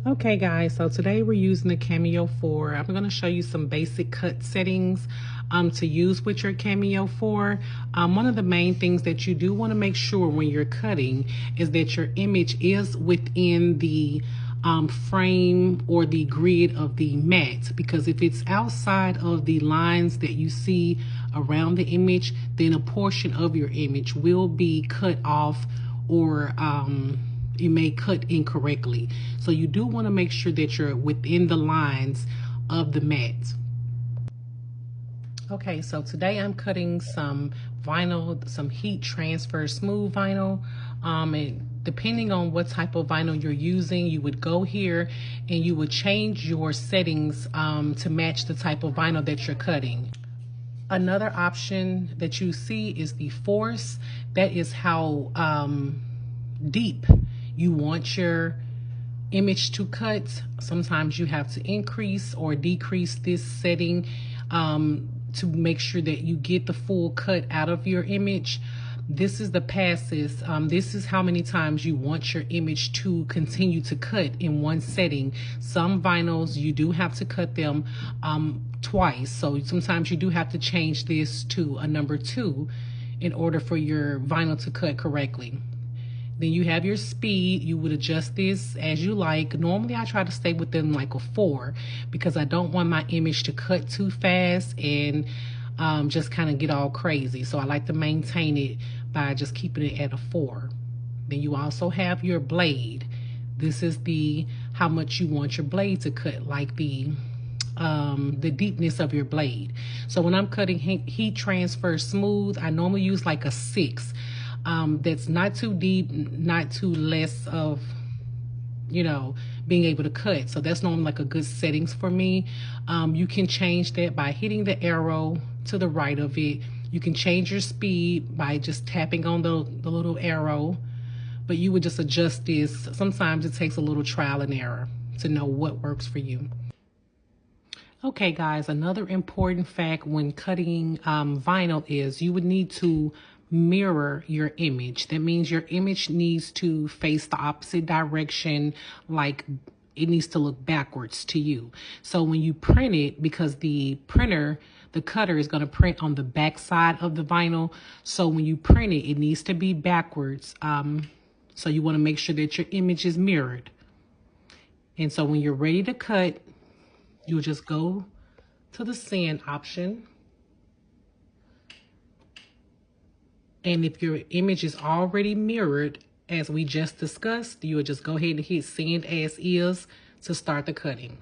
Okay guys, so today we're using the Cameo 4. I'm going to show you some basic cut settings to use with your Cameo 4. One of the main things that you do want to make sure when you're cutting is that your image is within the frame or the grid of the mat, because if it's outside of the lines that you see around the image, then a portion of your image will be cut off, or it may cut incorrectly. So you do want to make sure that you're within the lines of the mat. Okay, so today I'm cutting some vinyl, some heat transfer smooth vinyl. And depending on what type of vinyl you're using, you would go here and you would change your settings to match the type of vinyl that you're cutting. Another option that you see is the force. That is how deep you want your image to cut. Sometimes you have to increase or decrease this setting to make sure that you get the full cut out of your image. This is the passes. This is how many times you want your image to continue to cut in one setting. Some vinyls, you do have to cut them twice. So sometimes you do have to change this to a number 2 in order for your vinyl to cut correctly. Then you have your speed. You would adjust this as you like. Normally I try to stay within like a 4 because I don't want my image to cut too fast and just kind of get all crazy. So I like to maintain it by just keeping it at a 4. Then you also have your blade. This is how much you want your blade to cut, like the deepness of your blade. So when I'm cutting heat transfer smooth, I normally use like a 6. That's not too deep, not too less of, being able to cut. So that's normally like a good settings for me. You can change that by hitting the arrow to the right of it. You can change your speed by just tapping on the little arrow, but you would just adjust this. Sometimes it takes a little trial and error to know what works for you. Okay guys, another important fact when cutting vinyl is you would need to mirror your image. That means your image needs to face the opposite direction, like it needs to look backwards to you. So when you print it, because the cutter is going to print on the back side of the vinyl, so when you print it, it needs to be backwards. So you want to make sure that your image is mirrored. And so when you're ready to cut, you'll just go to the send option. And if your image is already mirrored, as we just discussed, you would just go ahead and hit send as is to start the cutting.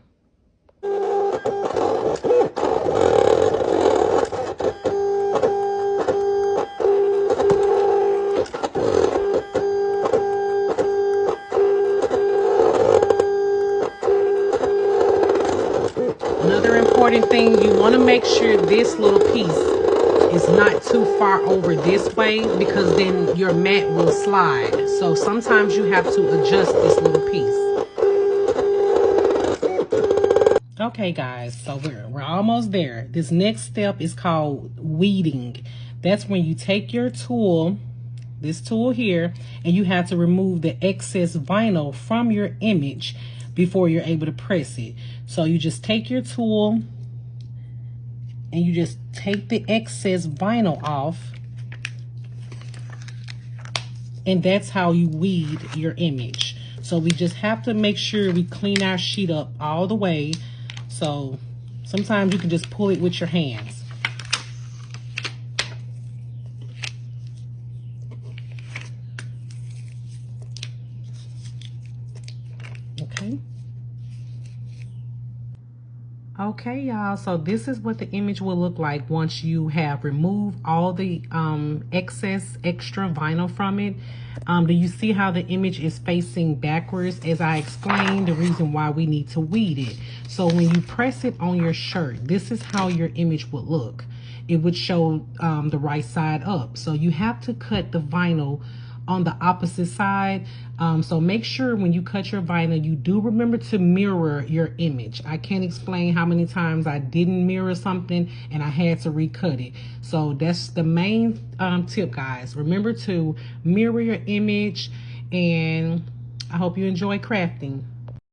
Another important thing, you want to make sure this little piece is not too far over this way, because then your mat will slide. So sometimes you have to adjust this little piece. Okay guys, so we're almost there. This next step is called weeding. That's when you take your tool, this tool here, and you have to remove the excess vinyl from your image before you're able to press it. So you just take your tool and you just take the excess vinyl off, and that's how you weed your image. So we just have to make sure we clean our sheet up all the way. So sometimes you can just pull it with your hands. Okay. Okay, y'all, so this is what the image will look like once you have removed all the excess extra vinyl from it. Do you see how the image is facing backwards? As I explained, the reason why we need to weed it. So when you press it on your shirt, this is how your image would look. It would show the right side up. So you have to cut the vinyl on the opposite side. So make sure when you cut your vinyl, you do remember to mirror your image. I can't explain how many times I didn't mirror something and I had to recut it. So that's the main tip, guys. Remember to mirror your image, and I hope you enjoy crafting.